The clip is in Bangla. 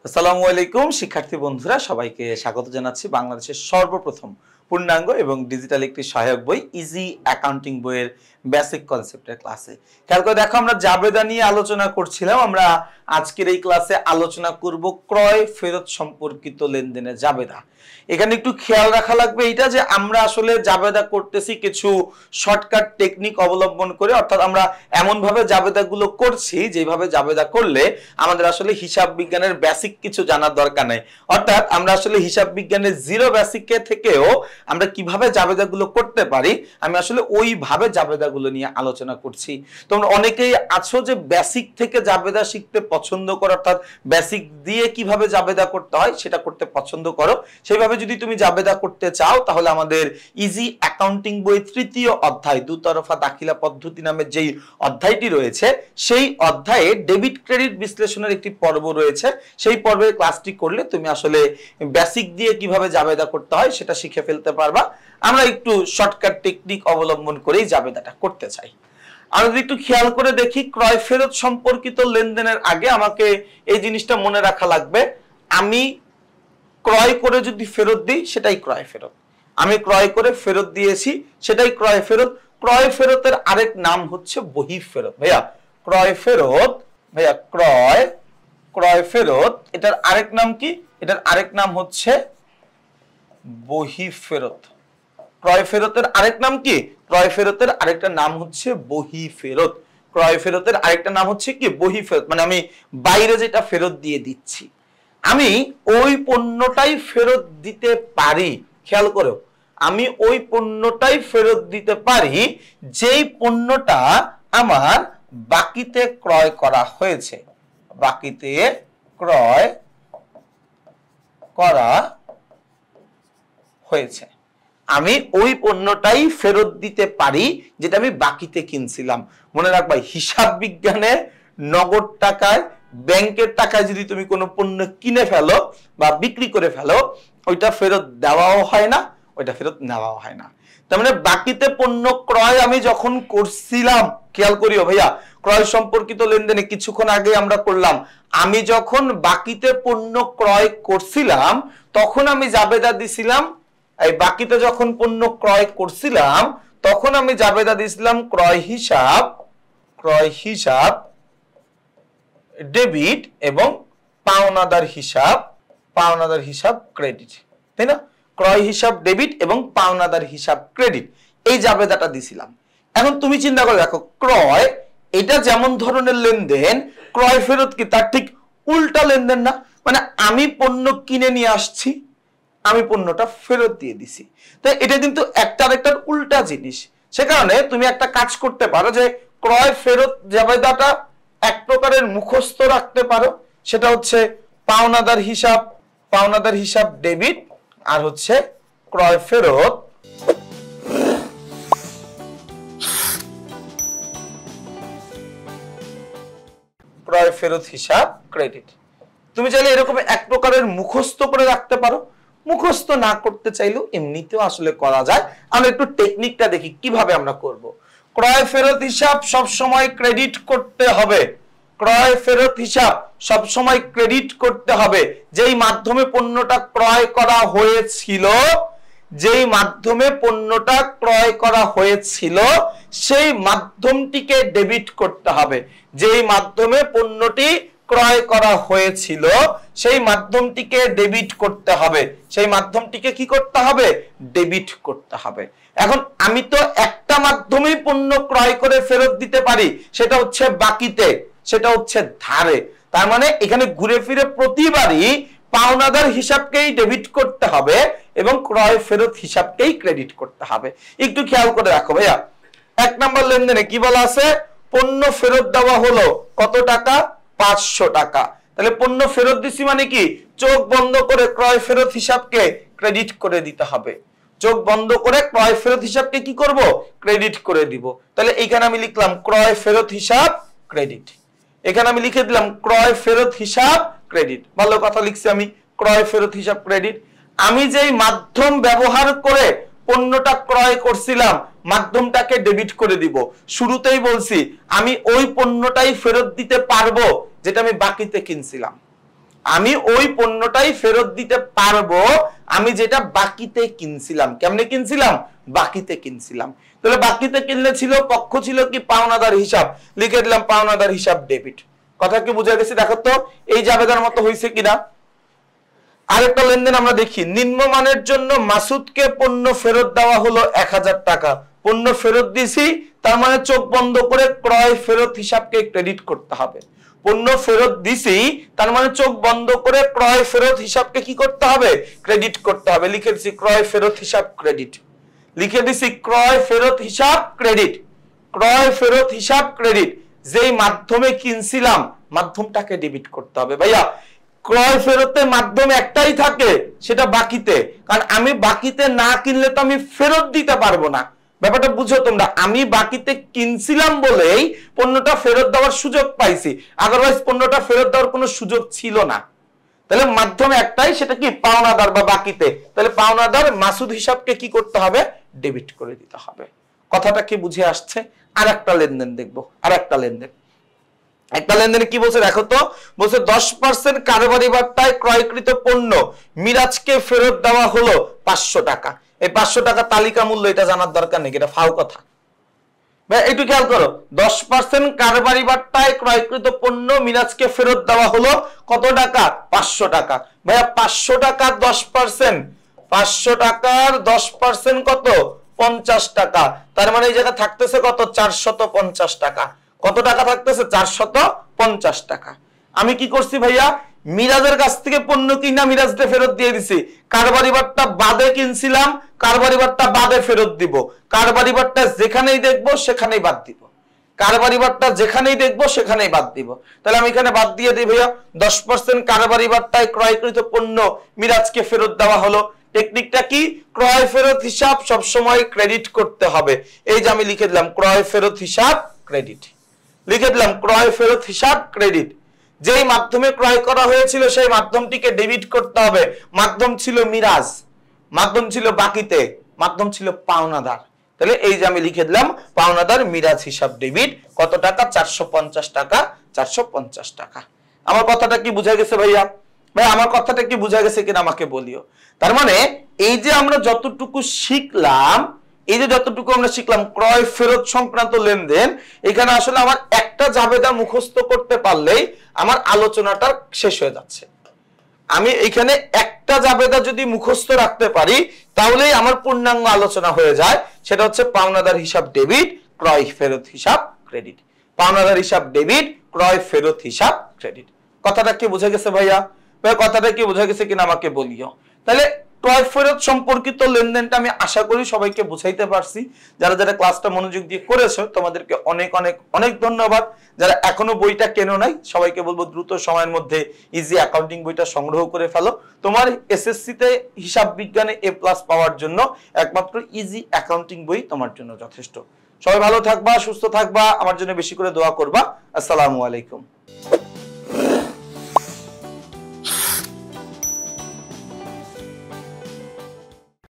আসসালামু আলাইকুম শিক্ষার্থী বন্ধুরা, সবাইকে স্বাগত জানাচ্ছি বাংলাদেশের সর্বপ্রথম পূর্ণাঙ্গ এবং ডিজিটাল একটি সহায়ক বই ইজি অ্যাকাউন্টিং বইয়ের বেসিক কনসেপ্টের ক্লাসে। খেয়াল করে দেখো, আমরা জাবেদা নিয়ে আলোচনা করছিলাম। আমরা আজকের এই ক্লাসে আলোচনা করব ক্রয় ফেরত সম্পর্কিত লেনদেনের জাবেদা। এখানে একটু খেয়াল রাখা লাগবে এইটা যে আমরা আসলে জাবেদা করতেছি কিছু শর্টকাট টেকনিক অবলম্বন করে, অর্থাৎ আমরা এমন ভাবে জাবেদাগুলো করছি যেভাবে জাবেদা করলে আমাদের আসলে হিসাব বিজ্ঞানের বেসিক কিছু জানার দরকার নেই। অর্থাৎ আমরা আসলে হিসাব বিজ্ঞানের জিরো বেসিকে থেকেও আমরা কিভাবে জাবেদাগুলো করতে পারি, আমি আসলে ওইভাবে জাবেদাগুলো নিয়ে আলোচনা করছি। তোমরা অনেকেই আছো যে বেসিক থেকে জাবেদা শিখতে পছন্দ করো, অর্থাৎ বেসিক দিয়ে কিভাবে জাবেদা করতে হয় সেটা করতে পছন্দ করো। সেইভাবে যদি তুমি জাবেদা করতে চাও তাহলে আমাদের ইজি অ্যাকাউন্টিং বই তৃতীয় অধ্যায় দুতরফা দাখিলা পদ্ধতি নামে যেই অধ্যায়টি রয়েছে, সেই অধ্যায়ে ডেবিট ক্রেডিট বিশ্লেষণের একটি পর্ব রয়েছে। সেই পর্বের ক্লাসটি করলে তুমি আসলে বেসিক দিয়ে কিভাবে জাবেদা করতে হয় সেটা শিখে ফেলতে পারবা। আমরা একটু শর্টকাট টেকনিক অবলম্বন করেই জাবেদাটা করতে চাই। আমরা যদি একটু খেয়াল করে দেখি, ক্রয় ফেরত সম্পর্কিত লেনদেনের আগে আমাকে এই জিনিসটা মনে রাখা লাগবে, আমি ক্রয় করে যদি ফেরত দিই সেটাই ক্রয় ফেরত, আমি ক্রয় করে ফেরত দিয়েছি সেটাই ক্রয় ফেরত। ক্রয় ফেরতের আরেক নাম হচ্ছে বহি ফেরত। ভাইয়া ক্রয় ফেরত, ভাইয়া ক্রয় ফেরত এটার আরেক নাম কি? এটার আরেক নাম হচ্ছে বহি ফেরত। ক্রয় ফেরতের আরেক নাম কি? ক্রয় ফেরতের আরেকটা নাম হচ্ছে বহি ফেরত। ক্রয় ফেরতের আরেকটা নাম হচ্ছে কি? বহি ফেরত। মানে আমি বাইরে যেটা ফেরত দিয়ে দিচ্ছি, আমি ওই পণ্যটাই ফেরত দিতে পারি। খেয়াল করো, আমি ওই পণ্যটাই ফেরত দিতে পারি যেই পণ্যটা আমার বাকিতে ক্রয় করা হয়েছে। বাকিতে ক্রয় করা হয়েছে, আমি ওই পণ্যটাই ফেরত দিতে পারি যেটা আমি বাকিতে কিনছিলাম। মনে রাখবা, হিসাব বিজ্ঞানে নগদ টাকায় ব্যাংকের টাকায় যদি তুমি কোনো পণ্য কিনে ফেলো বা বিক্রি করে ফেলো, ওইটা ফেরত দেওয়াও হয় না, ওইটা ফেরত নেওয়াও হয় না। তার মানে বাকিতে পণ্য ক্রয় আমি যখন করছিলাম, খেয়াল করিও ভাইয়া, ক্রয় সম্পর্কিত লেনদেনে কিছুক্ষণ আগে আমরা করলাম, আমি যখন বাকিতে পণ্য ক্রয় করছিলাম তখন আমি জাবেদা দিছিলাম, এই বাকিতে যখন পণ্য ক্রয় করছিলাম তখন আমি জাবেদা দিছিলাম ক্রয় হিসাব ডেবিট এবং পাওনাদার হিসাব ক্রেডিট, তাই না? ক্রয় হিসাব ডেবিট এবং পাওনাদার হিসাব ক্রেডিট, এই জাবেদাটা দিছিলাম। এখন তুমি চিন্তা করে দেখো, ক্রয় এটা যেমন ধরনের লেনদেন, ক্রয় ফেরত কি তার ঠিক উল্টা লেনদেন না? মানে আমি পণ্য কিনে নিয়ে আসছি, আমি পণ্যটা ফেরত দিয়ে দিছি। তাই এটা কিন্তু একটা আরেকটার উল্টা জিনিস। সে কারণে তুমি একটা কাজ করতে পারো যে ক্রয় ফেরত জাবেদাটা এক প্রকারের মুখস্থ রাখতে পারো, সেটা হচ্ছে পাওনাদার হিসাব ডেবিট আর হচ্ছে ক্রয় ফেরত হিসাব ক্রেডিট। তুমি চাইলে এরকম এক প্রকারের মুখস্থ করে রাখতে পারো, মুখস্থ না করতে চাইলেও এমনিতেও আসলে করা যায়। আমরা একটু টেকনিকটা দেখি কিভাবে আমরা করব। ক্রয় ফেরত হিসাব সব সময় ক্রেডিট করতে হবে। ক্রয় ফেরত হিসাব সব সময় ক্রেডিট করতে হবে। যেই মাধ্যমে পণ্যটা ক্রয় করা হয়েছিল, সেই মাধ্যমটিকে ডেবিট করতে হবে। যেই মাধ্যমে পণ্যটি ক্রয় করা হয়েছিল সেই মাধ্যমটিকে ডেবিট করতে হবে। সেই মাধ্যমটিকে কি করতে হবে? ডেবিট করতে হবে। এখন আমি তো একটা মাধ্যমেই পণ্য ক্রয় করে ফেরত দিতে পারি, সেটা হচ্ছে বাকিতে, সেটা হচ্ছে ধারে। তার মানে এখানে ঘুরে ফিরে প্রতিবারই পাওনাদার হিসাবকেই ডেবিট করতে হবে এবং ক্রয় ফেরত হিসাবকেই ক্রেডিট করতে হবে। একটু খেয়াল করে রাখো ভাইয়া, এক নম্বর লেনদেনে কি বলা আছে? পণ্য ফেরত দেওয়া হলো কত টাকা? 500 টাকা। তাহলে পণ্য ফেরত দিছি মানে কি? চোখ বন্ধ করে ক্রয় ফেরত হিসাবকে ক্রেডিট করে দিতে হবে। চোখ বন্ধ করে ক্রয় ফেরত হিসাবকে কি করব? ক্রেডিট করে দিব। তাহলে এইখানে আমি লিখলাম ক্রয় ফেরত হিসাব ক্রেডিট, এখানে আমি লিখে দিলাম ক্রয় ফেরত হিসাব ক্রেডিট। ভালো কথা লিখছি আমি, ক্রয় ফেরত হিসাব ক্রেডিট। আমি যেই মাধ্যম ব্যবহার করে পণ্যটা ক্রয় করছিলাম, মাধ্যমটাকে ডেবিট করে দিব। শুরুতেই বলছি আমি ওই পণ্যটাই ফেরত দিতে পারবো যেটা আমি বাকিতে কিনছিলাম। আমি ওই পণ্যটাই ফেরত দিতে পারবো আমি যেটা বাকিতে কিনছিলাম। কেমনে কিনছিলাম? বাকিতে কিনছিলাম। তাহলে বাকিতে কিনলে ছিল পক্ষ ছিল কি পাওনাদার হিসাব, লিখে দিলাম পাওনাদার হিসাব ডেবিট। কথা কি বুঝা গেছে? দেখো তো এই জাবেদার মতো হয়েছে কিনা। আরেকটা লেনদেন আমরা দেখি, নিম্নমানের জন্য মাসুদকে পণ্য ফেরত দেওয়া হলো 1000 টাকা। পণ্য ফেরত দিছি, তার মানে চোখ বন্ধ করে ক্রয় ফেরত হিসাবকে ক্রেডিট করতে হবে। পণ্য ফেরত দিছি, তার মানে চোখ বন্ধ করে ক্রয় ফেরত হিসাবকে কি করতে হবে? ক্রেডিট করতে হবে। লিখে দিছি ক্রয় ফেরত হিসাব ক্রেডিট। লিখে দিছি ক্রয় ফেরত হিসাব ক্রেডিট। ক্রয় ফেরত হিসাব ক্রেডিট। যেই মাধ্যমে কিনছিলাম মাধ্যমটাকে ডেবিট করতে হবে। ভাইয়া ক্রয় ফেরতের মাধ্যম একটাই থাকে, সেটা বাকিতে। কারণ আমি বাকিতে না কিনলে তো আমি ফেরত দিতে পারবো না। ব্যাপারটা বুঝো তোমরা, আমি বাকিতে কিনছিলাম বলেই পণ্যটা ফেরত দেওয়ার সুযোগ পাইছি, আদারওয়াইজ পণ্যটা ফেরত দেওয়ার কোনো সুযোগ ছিল না। তাহলে মাধ্যম একটাই, সেটা কি পাওনাদার বা বাকিতে। তাহলে পাওনাদার মাসুদ হিসাবকে কি করতে হবে? ডেবিট করে দিতে হবে। কথাটা কি বুঝে আসছে? আর একটা লেনদেন দেখবো, আর একটা লেনদেন। একটা লেনদেনে কি বলছে দেখো তো, বলছে 10% কারবারি বার্তায় ক্রয়কৃত পণ্য মিরাজকে ফেরত দেওয়া হলো 500 টাকা। এই 500 টাকা তালিকা মূল্য, এটা জানার দরকার নেই, এটা ফাও কথা। ভাই একটু খেয়াল করো, 10% কারবারি বার্তায় ক্রয়কৃত পণ্য মিরাজকে ফেরত দেওয়া হলো কত টাকা? 500 টাকা। ভাইয়া 500 টাকার 10%, 500 টাকার 10% কত? 50 টাকা। তার মানে এই জায়গা থাকতেছে কত? 450 টাকা। কত টাকা থাকতেছে? 450 টাকা। আমি কি করছি ভাইয়া? মিরাজের কাছ থেকে পণ্য কিনা মিরাজকে ফেরত দিয়ে দিছি। কারবারি বার্তা বাদে কিনছিলাম, কারবারি বার্তা বাদে ফেরত দিব। কারবারি বার্তা যেখানেই দেখবো সেখানেই বাদ দিব। কারবারি বার্তা যেখানেই দেখবো সেখানেই বাদ দিব। তাহলে আমি এখানে বাদ দিয়ে দিই ভাইয়া, 10% কারবারি বার্তায় ক্রয়কৃত পণ্য মিরাজকে ফেরত দেওয়া হলো। টেকনিকটা কি? ক্রয় ফেরত হিসাব সবসময় ক্রেডিট করতে হবে। এই যে আমি লিখে দিলাম ক্রয় ফেরত হিসাব ক্রেডিট। লিখে দিলাম ক্রয় ফেরত হিসাব ক্রেডিট। যেই মাধ্যমে ক্রয় করা হয়েছিল সেই মাধ্যমটিকে ডেবিট করতে হবে। মাধ্যম ছিল মিরাজ, মাধ্যম ছিল বাকিতে, মাধ্যম ছিল পাওনাদার। তাহলে এই যে আমি লিখে দিলাম পাওনাদার মিরাজ হিসাব ডেবিট। কত টাকা? 450 টাকা। 450 টাকা। আমার কথাটা কি বুঝা গেছে ভাইয়া? ভাই আমার কথাটা কি বুঝা গেছে কিনা আমাকে বলিও। তার মানে এই যে আমরা যতটুকু শিখলাম, এই যে যতটুকু আমরা শিখলাম ক্রয় ফেরত সংক্রান্ত লেনদেন, এখানে আসলে আমার একটা জাবেদা মুখস্থ করতে পারলেই আমার আলোচনাটা শেষ হয়ে যাচ্ছে। আমি এখানে একটা জাবেদা যদি মুখস্থ রাখতে পারি তাহলেই আমার পূর্ণাঙ্গ আলোচনা হয়ে যায়। সেটা হচ্ছে পাওনাদার হিসাব ডেবিট, ক্রয় ফেরত হিসাব ক্রেডিট। পাওনাদার হিসাব ডেবিট, ক্রয় ফেরত হিসাব ক্রেডিট। কথাটা কি বুঝা গেছে ভাইয়া? ভাই কথাটা কি বুঝা গেছে কিনা আমাকে বলিও। তাহলে ক্রয় ফেরত সম্পর্কিত লেনদেনটা আমি আশা করি সবাইকে বুঝাইতে পারছি। যারা যারা ক্লাসটা মনোযোগ দিয়ে করেছো তোমাদেরকে অনেক অনেক অনেক ধন্যবাদ। যারা এখনো বইটা কেনো নাই সবাইকে বলবো দ্রুত সময়ের মধ্যে ইজি অ্যাকাউন্টিং বইটা সংগ্রহ করে ফেলো। তোমার এসএসসি তে হিসাব বিজ্ঞানে A+ পাওয়ার জন্য একমাত্র ইজি অ্যাকাউন্টিং বই তোমার জন্য যথেষ্ট। সবাই ভালো থাকবা, সুস্থ থাকবা, আমার জন্য বেশি করে দোয়া করবা। আসসালামু আলাইকুম।